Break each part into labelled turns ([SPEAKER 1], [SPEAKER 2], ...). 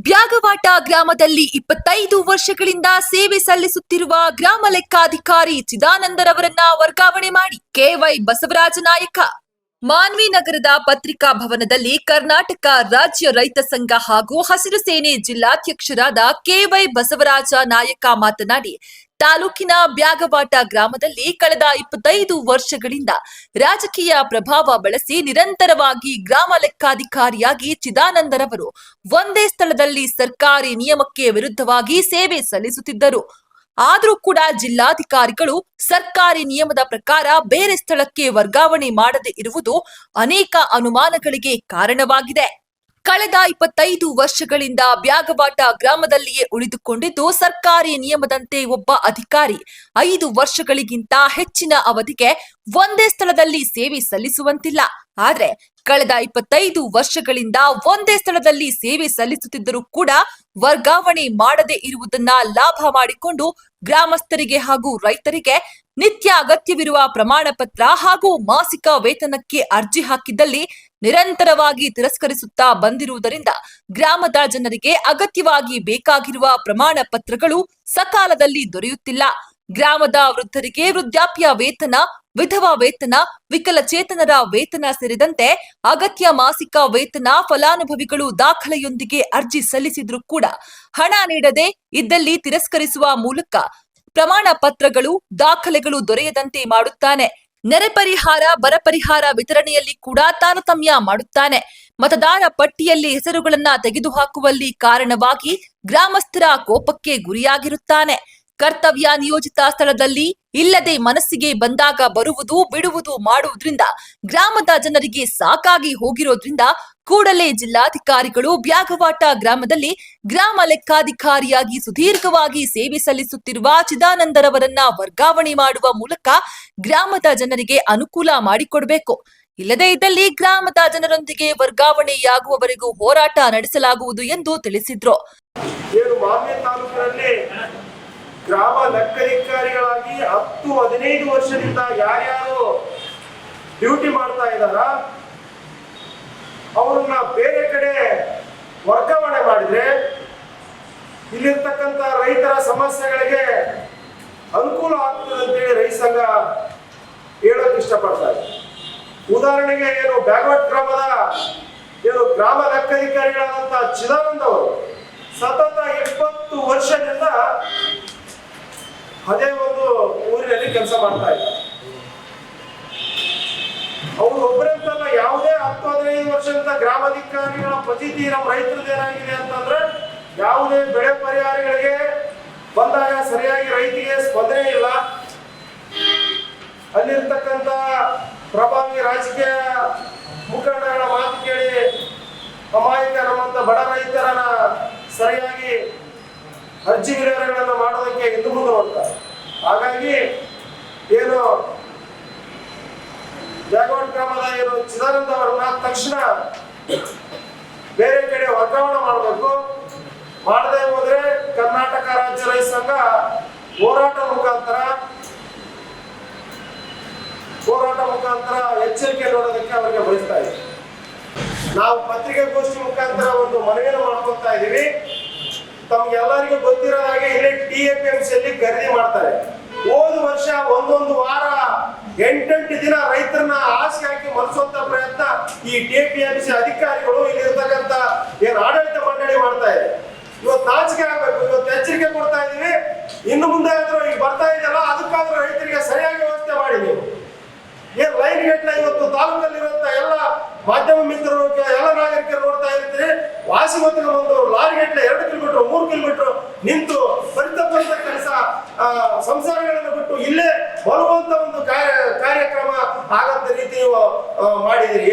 [SPEAKER 1] ಬ್ಯಾಗವಾಟ ಗ್ರಾಮದಲ್ಲಿ 25 ವರ್ಷಗಳಿಂದ ಸೇವೆ ಸಲ್ಲಿಸುತ್ತಿರುವ ಗ್ರಾಮ ಲೆಕ್ಕಾಧಿಕಾರಿ ಚಿದಾನಂದರವರನ್ನ ವರ್ಗಾವಣೆ ಮಾಡಿ ಕೆವೈ ಬಸವರಾಜ ನಾಯಕ. ಮಾನ್ವಿ ನಗರದ ಪತ್ರಿಕಾ ಭವನದಲ್ಲಿ ಕರ್ನಾಟಕ ರಾಜ್ಯ ರೈತ ಸಂಘ ಹಾಗೂ ಹಸಿರು ಸೇನೆ ಜಿಲ್ಲಾಧ್ಯಕ್ಷರಾದ ಕೆವೈ ಬಸವರಾಜ ನಾಯಕ ಮಾತನಾಡಿ, ತಾಲೂಕಿನ ಬ್ಯಾಗವಾಟ ಗ್ರಾಮದಲ್ಲಿ ಕಳೆದ 25 ವರ್ಷಗಳಿಂದ ರಾಜಕೀಯ ಪ್ರಭಾವ ಬಳಸಿ ನಿರಂತರವಾಗಿ ಗ್ರಾಮ ಲೆಕ್ಕಾಧಿಕಾರಿಯಾಗಿ ಚಿದಾನಂದರವರು ಒಂದೇ ಸ್ಥಳದಲ್ಲಿ ಸರ್ಕಾರಿ ನಿಯಮಕ್ಕೆ ವಿರುದ್ಧವಾಗಿ ಸೇವೆ ಸಲ್ಲಿಸುತ್ತಿದ್ದರು. ಆದರೂ ಕೂಡ ಜಿಲ್ಲಾಧಿಕಾರಿಗಳು ಸರ್ಕಾರಿ ನಿಯಮದ ಪ್ರಕಾರ ಬೇರೆ ಸ್ಥಳಕ್ಕೆ ವರ್ಗಾವಣೆ ಮಾಡದೇ ಇರುವುದು ಅನೇಕ ಅನುಮಾನಗಳಿಗೆ ಕಾರಣವಾಗಿದೆ. ಕಳೆದ 25 ವರ್ಷಗಳಿಂದ ಬ್ಯಾಗವಾಟ ಗ್ರಾಮದಲ್ಲಿಯೇ ಉಳಿದುಕೊಂಡಿದ್ದು ಸರ್ಕಾರಿ ನಿಯಮದಂತೆ ಒಬ್ಬ ಅಧಿಕಾರಿ 5 ವರ್ಷಗಳಿಗಿಂತ ಹೆಚ್ಚಿನ ಅವಧಿಗೆ ಒಂದೇ ಸ್ಥಳದಲ್ಲಿ ಸೇವೆ ಸಲ್ಲಿಸುವಂತಿಲ್ಲ. ಆದ್ರೆ ಕಳೆದ 25 ವರ್ಷಗಳಿಂದ ಒಂದೇ ಸ್ಥಳದಲ್ಲಿ ಸೇವೆ ಸಲ್ಲಿಸುತ್ತಿದ್ದರೂ ಕೂಡ ವರ್ಗಾವಣೆ ಮಾಡದೇ ಇರುವುದನ್ನ ಲಾಭ ಮಾಡಿಕೊಂಡು ಗ್ರಾಮಸ್ಥರಿಗೆ ಹಾಗೂ ರೈತರಿಗೆ ನಿತ್ಯ ಅಗತ್ಯವಿರುವ ಪ್ರಮಾಣ ಪತ್ರ ಹಾಗೂ ಮಾಸಿಕ ವೇತನಕ್ಕೆ ಅರ್ಜಿ ಹಾಕಿದ್ದಲ್ಲಿ ನಿರಂತರವಾಗಿ ತಿರಸ್ಕರಿಸುತ್ತಾ ಬಂದಿರುವುದರಿಂದ ಗ್ರಾಮದ ಜನರಿಗೆ ಅಗತ್ಯವಾಗಿ ಬೇಕಾಗಿರುವ ಪ್ರಮಾಣ ಪತ್ರಗಳು ಸಕಾಲದಲ್ಲಿ ದೊರೆಯುತ್ತಿಲ್ಲ. ಗ್ರಾಮದ ವೃದ್ಧರಿಗೆ ವೃದ್ಧಾಪ್ಯ ವೇತನ, ವಿಧವಾ ವೇತನ, ವಿಕಲಚೇತನರ ವೇತನ ಸೇರಿದಂತೆ ಅಗತ್ಯ ಮಾಸಿಕ ವೇತನ ಫಲಾನುಭವಿಗಳು ದಾಖಲೆಯೊಂದಿಗೆ ಅರ್ಜಿ ಸಲ್ಲಿಸಿದ್ರೂ ಕೂಡ ಹಣ ನೀಡದೆ ಇದ್ದಲ್ಲಿ ತಿರಸ್ಕರಿಸುವ ಮೂಲಕ ಪ್ರಮಾಣ ಪತ್ರಗಳು, ದಾಖಲೆಗಳು ದೊರೆಯದಂತೆ ಮಾಡುತ್ತಾನೆ. ನೆರೆ ಪರಿಹಾರ, ಬರ ಪರಿಹಾರ ವಿತರಣೆಯಲ್ಲಿ ಕೂಡ ತಾರತಮ್ಯ ಮಾಡುತ್ತಾನೆ. ಮತದಾರ ಪಟ್ಟಿಯಲ್ಲಿ ಹೆಸರುಗಳನ್ನ ತೆಗೆದುಹಾಕುವಲ್ಲಿ ಕಾರಣವಾಗಿ ಗ್ರಾಮಸ್ಥರ ಕೋಪಕ್ಕೆ ಗುರಿಯಾಗಿರುತ್ತಾನೆ. ಕರ್ತವ್ಯ ನಿಯೋಜಿತ ಸ್ಥಳದಲ್ಲಿ ಇಲ್ಲದೆ ಮನಸ್ಸಿಗೆ ಬಂದಾಗ ಬರುವುದು ಬಿಡುವುದು ಮಾಡುವುದರಿಂದ ಗ್ರಾಮದ ಜನರಿಗೆ ಸಾಕಾಗಿ ಹೋಗಿರೋದ್ರಿಂದ ಕೂಡಲೇ ಜಿಲ್ಲಾಧಿಕಾರಿಗಳು ಬ್ಯಾಗವಾಟ ಗ್ರಾಮದಲ್ಲಿ ಗ್ರಾಮ ಲೆಕ್ಕಾಧಿಕಾರಿಯಾಗಿ ಸುದೀರ್ಘವಾಗಿ ಸೇವೆ ಸಲ್ಲಿಸುತ್ತಿರುವ ಚಿದಾನಂದರವರನ್ನ ವರ್ಗಾವಣೆ ಮಾಡುವ ಮೂಲಕ ಗ್ರಾಮದ ಜನರಿಗೆ ಅನುಕೂಲ ಮಾಡಿಕೊಡಬೇಕು. ಇಲ್ಲದೇ ಇದ್ದಲ್ಲಿ ಗ್ರಾಮದ ಜನರೊಂದಿಗೆ ವರ್ಗಾವಣೆಯಾಗುವವರೆಗೂ ಹೋರಾಟ ನಡೆಸಲಾಗುವುದು ಎಂದು ತಿಳಿಸಿದ್ರು.
[SPEAKER 2] ಗ್ರಾಮ ಲೆಕ್ಕಾಧಿಕಾರಿಗಳಾಗಿ 10-15 ವರ್ಷದಿಂದ ಯಾರ್ಯಾರು ಡ್ಯೂಟಿ ಮಾಡ್ತಾ ಇದ್ದಾರ ಅವರನ್ನ ಬೇರೆ ಕಡೆ ವರ್ಗಾವಣೆ ಮಾಡಿದ್ರೆ ಇಲ್ಲಿರ್ತಕ್ಕಂಥ ರೈತರ ಸಮಸ್ಯೆಗಳಿಗೆ ಅನುಕೂಲ ಆಗ್ತದೆ ಅಂತೇಳಿ ರೈತ ಸಂಘ ಹೇಳಕ್ ಇಷ್ಟಪಡ್ತಾ ಇದೆ. ಉದಾಹರಣೆಗೆ ಬ್ಯಾಗವಾಟ ಗ್ರಾಮದ ಗ್ರಾಮ ಲೆಕ್ಕಾಧಿಕಾರಿಗಳಾದಂತಹ ಚಿದಾನಂದ ಅವರು ಸತತ 20 ವರ್ಷದಿಂದ ಅದೇ ಒಂದು ಊರಿನಲ್ಲಿ ಕೆಲಸ ಮಾಡ್ತಾ ಇದ್ದಾರೆ. ಅವರು ಒಬ್ಬರಂತಲ್ಲ, ಯಾವುದೇ 10-15 ವರ್ಷದಿಂದ ಗ್ರಾಮಾಧಿಕಾರಿಗಳ ಪರಿಸ್ಥಿತಿ ನಮ್ಮ ರೈತರದ್ದು ಏನಾಗಿದೆ ಅಂತಂದ್ರೆ ಯಾವುದೇ ಬೆಳೆ ಪರಿಹಾರಗಳಿಗೆ ಬಂದಾಗ ಸರಿಯಾಗಿ ರೈತಿಗೆ ಸ್ಪಂದನೆ ಇಲ್ಲ. ಅಲ್ಲಿರ್ತಕ್ಕಂಥ ಪ್ರಭಾವಿ ರಾಜಕೀಯ ಮುಖಂಡಗಳ ಮಾತು ಕೇಳಿ ಅಮಾಯಕ ನಮ್ಮಂತ ಬಡ ರೈತರನ್ನ ಸರಿಯಾಗಿ ಅರ್ಜಿ ವಿಚಾರಗಳನ್ನು ಮಾಡೋದಕ್ಕೆ ಹಿಂದೆ ಮುಂದೆ ನೋಡ್ತಾರೆ. ಹಾಗಾಗಿ ಬ್ಯಾಗವಾಟ ಗ್ರಾಮದ ಚಿದಾನಂದ ಅವರನ್ನ ತಕ್ಷಣ ಬೇರೆ ಕಡೆ ವರ್ಗಾವಣೆ ಮಾಡಬೇಕು. ಮಾಡದೆ ಹೋದ್ರೆ ಕರ್ನಾಟಕ ರಾಜ್ಯ ರೈತ ಸಂಘ ಹೋರಾಟ ಮುಖಾಂತರ ಎಚ್ಚರಿಕೆ ನೋಡೋದಕ್ಕೆ ಅವರಿಗೆ ಬಯಸ್ತಾ ಇದ್ದೀವಿ. ನಾವು ಪತ್ರಿಕಾಗೋಷ್ಠಿ ಮುಖಾಂತರ ಒಂದು ಮನವಿಯನ್ನು ಮಾಡ್ಕೊತಾ ಇದ್ದೀವಿ. ತಮ್ಗೆಲ್ಲರಿಗೂ ಗೊತ್ತಿರೋ ಹಾಗೆ ಇಲ್ಲಿ TAPMCಯಲ್ಲಿ ಖರೀದಿ ಮಾಡ್ತಾರೆ. ಹೋದ ವರ್ಷ ಒಂದೊಂದು ವಾರ 8 ದಿನ ರೈತರನ್ನ ಆಸೆ ಹಾಕಿ ಮರೆಸುವಂತ ಪ್ರಯತ್ನ ಈ TAPMC ಅಧಿಕಾರಿಗಳು ಇಲ್ಲಿರ್ತಕ್ಕಂಥ ಆಡಳಿತ ಮಂಡಳಿ ಮಾಡ್ತಾ ಇದೆ. ಇವತ್ತು ನಾಚಿಕೆ ಆಗ್ಬೇಕು. ಇವತ್ತು ಎಚ್ಚರಿಕೆ ಕೊಡ್ತಾ ಇದೀವಿ. ಇನ್ನು ಮುಂದೆ ಆದ್ರೂ ಈಗ ಬರ್ತಾ ಇದೆಯಲ್ಲ, ಅದಕ್ಕಾದ್ರೂ ರೈತರಿಗೆ ಸರಿಯಾಗಿ ವ್ಯವಸ್ಥೆ ಮಾಡಿ. ನೀವು ಲೈನ್ ಗೇಟ್ನ ಇವತ್ತು ತಾಲೂಕಲ್ಲಿರುವಂತ ಎಲ್ಲ ಮಾಧ್ಯಮ ಮಿತ್ರರು, ಎಲ್ಲ ನಾಗರಿಕರು ನೋಡ್ತಾ ಇರ್ತೀರಿ. ವಾಸಿಮತಿಗೆ ಒಂದು ಲಾರಿ ಗೇಟ್ನ 2 ಕಿಲೋಮೀಟರ್ 3 ಕಿಲೋಮೀಟರ್ ನಿಂತು ಬರಿತಕ್ಕಂಥ ಕೆಲಸ, ಸಂಸಾರಗಳನ್ನು ಬಿಟ್ಟು ಇಲ್ಲೇ ಬರುವಂತ ಒಂದು ಕಾರ್ಯಕ್ರಮ ಆಗಂತ ರೀತಿ ನೀವು ಮಾಡಿದಿರಿ.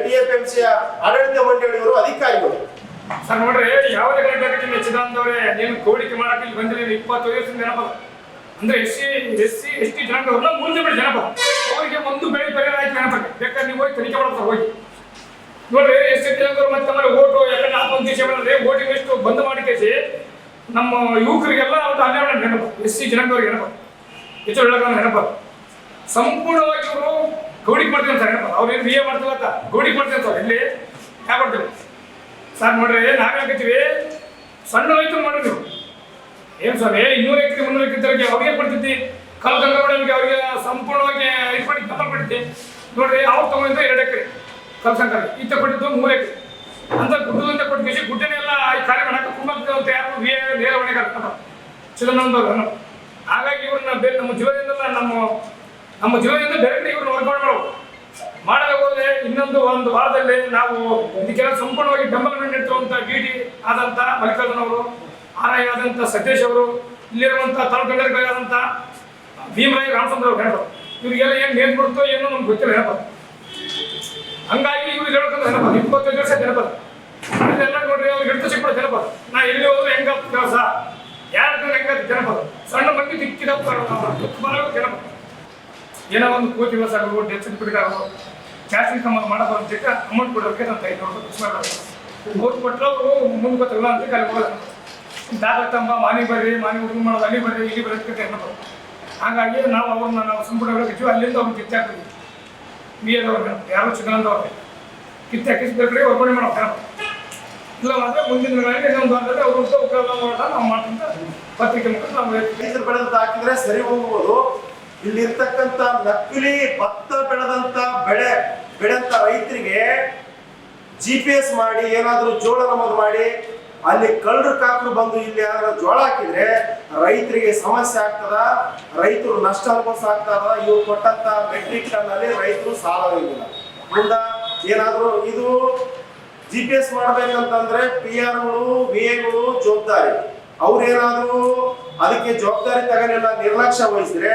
[SPEAKER 2] TAPMC ಆಡಳಿತ ಮಂಡಳಿಯವರು ಅಧಿಕಾರಿಗಳು
[SPEAKER 3] ಸರ್ ನೋಡ್ರಿ, ಯಾವುದೇ ಘಟನೆ ಚಿದಾನಂದವರೇ ನೀನು ಕೋಡಿಕೆ ಮಾಡಕ್ಕೆ ಇಲ್ಲಿ ಬಂದಿಲ್ಲ. 20 ವರ್ಷದಿಂದ ಜನಪದ ಅಂದ್ರೆ SC/ST ಜನಾಂಗವ್ರನ್ನ ಮುಂದೆ ಬಿಡಿ ಜನಪದ ಅವರಿಗೆ ಒಂದು ಬೆಳೆ ಪರಿಹಾರ ಆಯ್ತು ಜನಪದ. ಬೇಕಾದ್ರೆ ನೀವು ಹೋಗಿ ತನಿಖೆ ಮಾಡ್ತಾರೆ ಹೋಗಿ ನೋಡ್ರಿ. SC ಜನಾಂಗವ್ರು ಮತ್ತೆ ಆಮೇಲೆ ಓಟು ಯಾಕಂದ್ರೆ ಆತ್ಮಹತ್ಯೆ ಮಾಡಿದ್ರೆ ವೋಟಿಂಗ್ ಲಿಸ್ಟ್ ಬಂದ್ ಮಾಡಿ ಕೇಸಿ ನಮ್ಮ ಯುವಕರಿಗೆಲ್ಲ ಒಂದು 12 ನೆನಪು. SC ಜನಾಂಗವ್ರಿಗೆ ನೆನಪು, ಹೆಚ್ಚು ನೆನಪು. ಸಂಪೂರ್ಣವಾಗಿ ಇವರು ಗೌಡಿಗೆ ಮಾಡ್ತೀವಿ ಅಂತ ನೆನಪು. ಅವ್ರು ಏನು BA ಮಾಡ್ತೀವತ್ತ ಗೌಡಿಗೆ ಮಾಡ್ತೀವಿ ಅಂತ ಇಲ್ಲಿ ಯಾವ ಮಾಡ್ತೀವಿ ಸರ್ ನೋಡ್ರಿ ನಾವೇ ಹಾಕತ್ತೀವಿ ಸಣ್ಣ ರೈತರು ಮಾಡ್ರಿ ನೀವು ಏನು ಸ್ವಾಮಿ 200 ಎಕರೆ 300 ಎಕರೆ ಅವ್ರಿಗೆ ಕೊಡ್ತಿದ್ದಿ ಕಲ್ ಸಂಗ್ರಹಣೆಗೆ ಅವ್ರಿಗೆ ಸಂಪೂರ್ಣವಾಗಿ ಇದು ಮಾಡಿ ಕಬ್ಬಲ್ ಕೊಡ್ತಿದ್ದಿ ನೋಡ್ರಿ ಅವ್ರು ತಗೊಂಡಿದ್ದು 2 ಎಕರೆ ಕಲ್ ಸಂಗ್ರಹ ಈತ ಕೊಟ್ಟಿದ್ದು 3 ಎಕರೆ ಅಂತ ಗುಡ್ಡದಿಂದ ಕೊಟ್ಟು ಗುಡ್ಡನೆಲ್ಲ ಈ ಕಾರ್ಯ ಮಾಡಕ್ಕೆ ಕುಟುಂಬ ಅಂತ ಯಾರು ನೇರ ಹೊಣೆಗೆ ಆಗ್ತದ ಚಿದಂಬರದವ್ರು ಹಾಗಾಗಿ ಇವ್ರನ್ನ ಬೇರೆ ನಮ್ಮ ಜೀವನದಿಂದ ನಮ್ಮ ಜೀವನದಿಂದ ಡೈರೆಕ್ಟ್ ಇವ್ರನ್ನ ವರ್ಗಾವಣೆ ಮಾಡಬೇಕು ಮಾಡದೆ ಹೋದ್ರೆ ಇನ್ನೊಂದು ಒಂದು ವಾರದಲ್ಲಿ ನಾವು ಇದಕ್ಕೆಲ್ಲ ಸಂಪೂರ್ಣವಾಗಿ ಬೆಂಬಲ ನೀಡುತ್ತಿರುವಂತ ಡಿ ಆದಂತ ಮಲ್ಲಿಕಾರ್ಜುನ್ ಅವರು RI ಆದಂತ ಸತೀಶ್ ಅವರು ಇಲ್ಲಿರುವಂತ ತಾಲೂಕುಗಳಾದಂತ ಭೀಮರಾಯ ರಾಮಚಂದ್ರ ಅವರು ಹೇಳ್ಬೋದು ಇವ್ರಿಗೆಲ್ಲ ಏನ್ ನೇರ್ಬಿಡ್ತೋ ಏನೋ ನಮ್ಗೆ ಗೊತ್ತಿಲ್ಲ ಹೇಳ್ಬೋದು ಹಂಗಾಗಿ ಇವ್ರು ಹೇಳ್ಬೇಕಂದ್ರೆ ಹೇಳ್ಬೋದು 25 ವರ್ಷ ಹೇಳ್ಬೋದು ಅದೆಲ್ಲ ನೋಡ್ರಿ ಅವ್ರಿಗೆ ಹಿಡಿದು ಸಿಕ್ಬಿಡ ಹೇಳ್ಬೋದು ನಾ ಎಲ್ಲಿ ಹೋದ್ರೆ ಹೆಂಗ ಕೆಲಸ ಯಾರು ಹೆಂಗ ಹೇಳ್ಬೋದು ಸಣ್ಣ ಮಂದಿ ದಿಕ್ಕಿದಪ್ಪ ಹೇಳ್ಬೋದು ಏನೋ ಒಂದು ಕೋಟಿ ದಿವಸ ಆಗೋದು ಡೆತ್ ಸರ್ಟಿಫಿಕೇಟ್ ಆಗೋದು ಕ್ಯಾಶ್ ಇನ್ಕಮ್ ಮಾಡೋ ಅಂತ ಅಮೌಂಟ್ ಕೊಡೋಕೆ ನಾನು 500 ರೂಪಾಯಿ ಖರ್ಚು ಮಾಡೋದು ಓಟ್ ಕೊಟ್ಟರು ಮುಂದೆ ಗೊತ್ತಿಲ್ಲ ಅಂತ ಅಲ್ಲಿ ಹೋಗೋದು ದಾಖಲೆತ್ತಂಬ ಮಾನಿ ಬರ್ರಿ ಮಾನಿ ಹುಡುಗ ಮಾಡೋದು ಅಲ್ಲಿ ಬರ್ರಿ ಇಲ್ಲಿ ಬರೋದಕ್ಕೆ ಅನ್ನೋದು ಹಾಗಾಗಿ ನಾವು ಸಂಪೂರ್ಣ ಹೇಳಿದ್ವಿ ಅಲ್ಲಿಂದ ಅವ್ರು ಕಿತ್ತಾಕ್ತೀವಿ BA ಯಾರು ಚಿಕ್ಕನಂದ ಅವ್ರಿಗೆ ಕಿತ್ತಾಕಿಸಿದ ಕಡೆ ವರ್ಗಾವಣೆ ಮಾಡೋಕೆ ಇಲ್ಲ ಅಂದರೆ ಮುಂದಿನ ದಿನಗಳಲ್ಲಿ ಇನ್ನೊಂದು ವಾರದಲ್ಲಿ ಅವರು ಉಪಯೋಗ ಮಾಡೋಣ ನಾವು ಮಾಡ್ಕೊಂತ ಪತ್ರಿಕೆ ಮುಖಾಂತರ ನಾವು
[SPEAKER 2] ರೈತರು ಬೆಳೆದು ಹಾಕಿದ್ರೆ ಸರಿ ಹೋಗ್ಬೋದು. ಇಲ್ಲಿರ್ತಕ್ಕಂಥ ನಕಲಿ ಭತ್ತ ಬೆಳೆದಂತ ಬೆಳೆಂತ ರೈತರಿಗೆ GPS ಮಾಡಿ ಏನಾದರೂ ಜೋಳ ನಮೂದು ಮಾಡಿ ಅಲ್ಲಿ ಕಳ್ಳರು ಕಾಕರು ಬಂದು ಇಲ್ಲಿ ಯಾರು ಜೋಳ ಹಾಕಿದ್ರೆ ರೈತರಿಗೆ ಸಮಸ್ಯೆ ಆಗ್ತದ, ರೈತರು ನಷ್ಟ ಅನುಭವಿಸಾಗ್ತದ. ಇವ್ರು ಕೊಟ್ಟಂತ ಮೆಟ್ರಿಕ್ ಟನ್ ಅಲ್ಲಿ ರೈತರು ಸಾಲವಾಗಿಲ್ಲ. ಮುಂದ ಏನಾದರೂ ಇದು GPS ಮಾಡ್ಬೇಕಂತಂದ್ರೆ PR-ಗಳು VA-ಗಳು ಜವಾಬ್ದಾರಿ. ಅವ್ರೇನಾದ್ರೂ ಅದಕ್ಕೆ ಜವಾಬ್ದಾರಿ ತಗೊಳ್ಳಿಲ್ಲ, ನಿರ್ಲಕ್ಷ್ಯ ವಹಿಸಿದ್ರೆ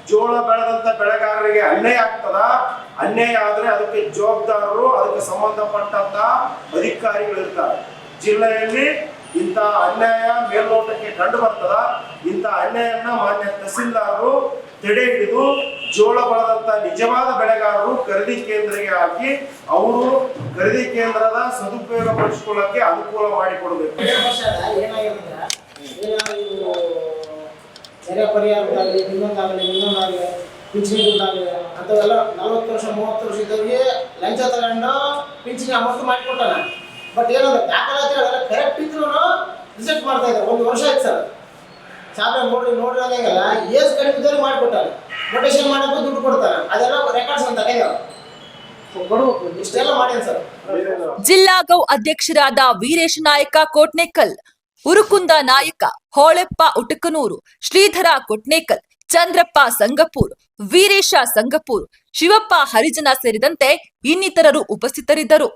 [SPEAKER 2] ಜೋಳ ಬೆಳೆದಂತ ಬೆಳೆಗಾರರಿಗೆ ಅನ್ಯಾಯ ಆಗ್ತದ. ಅನ್ಯಾಯ ಆದ್ರೆ ಅದಕ್ಕೆ ಜವಾಬ್ದಾರರು, ಅದಕ್ಕೆ ಸಂಬಂಧಪಟ್ಟಂತ ಅಧಿಕಾರಿಗಳು ಇರ್ತಾರೆ. ಜಿಲ್ಲೆಯಲ್ಲಿ ಇಂಥ ಅನ್ಯಾಯ ಮೇಲ್ನೋಟಕ್ಕೆ ಕಂಡು ಬರ್ತದ. ಇಂಥ ಅನ್ಯಾಯನ ಮಾನ್ಯ ತಹಸೀಲ್ದಾರರು ತಡೆ ಹಿಡಿದು ಜೋಳ ಬೆಳೆದಂತ ನಿಜವಾದ ಬೆಳೆಗಾರರು ಖರೀದಿ ಕೇಂದ್ರಕ್ಕೆ ಹಾಕಿ ಅವರು ಖರೀದಿ ಕೇಂದ್ರದ ಸದುಪಯೋಗ ಪಡಿಸಿಕೊಳ್ಳಕ್ಕೆ ಅನುಕೂಲ ಮಾಡಿಕೊಡಬೇಕು.
[SPEAKER 4] ನೆರೆ ಪರಿಹಾರದಾಗಲಿ ಇನ್ನೊಂದಾಗಲಿ ಪಿಂಚಣಿ ದುಡ್ಡಾಗಲಿ ಅಂಥವೆಲ್ಲ 40 ವರ್ಷ 30 ವರ್ಷ ಇದ್ದವ್ರಿಗೆ ಲಂಚ ತಗೊಂಡು ಪಿಂಚಣಿ ಅಮೌಂಟ್ ಮಾಡಿಕೊಟ್ಟಾನ. ಬಟ್ ಏನಂದ್ರೆ ದಾಖಲಾತಿ ಅದೆಲ್ಲ ಕರೆಕ್ಟ್ ಇದ್ರು ರಿಜೆಕ್ಟ್ ಮಾಡ್ತಾ ಇದ್ದಾರೆ. 1 ವರ್ಷ ಆಯ್ತು ಸರ್. ಸಾಬ್ರ ನೋಡ್ರಿ ಅದಾಗಲ್ಲ ಏಜ್ ಕಡಿಮೆ ಇದ್ದವ್ರಿಗೆ ಮಾಡಿಕೊಟ್ಟಾನೆ. ರೊಟೇಷನ್ ಮಾಡೋಕ್ಕೂ ದುಡ್ಡು ಕೊಡ್ತಾರೆ. ಅದೆಲ್ಲ ರೆಕಾರ್ಡ್ಸ್ ಅಂತ ಕೊಡ್ಬೇಕು. ಇಷ್ಟೆಲ್ಲ ಮಾಡ್ಯಾನ ಸರ್.
[SPEAKER 1] ಜಿಲ್ಲಾ ಗೌ ಅಧ್ಯಕ್ಷರಾದ ವೀರೇಶ ನಾಯಕ ಕೋಟ್ನೇಕಲ್, ಉರುಕುಂದ ನಾಯಕ, ಹೋಳೆಪ್ಪ ಉಟಕನೂರು, ಶ್ರೀಧರ ಕೊಟ್ನೇಕಲ್, ಚಂದ್ರಪ್ಪ ಸಂಗಪೂರ್, ವೀರೇಶ ಸಂಗಪೂರ್, ಶಿವಪ್ಪ ಹರಿಜನ ಸೇರಿದಂತೆ ಇನ್ನಿತರರು ಉಪಸ್ಥಿತರಿದ್ದರು.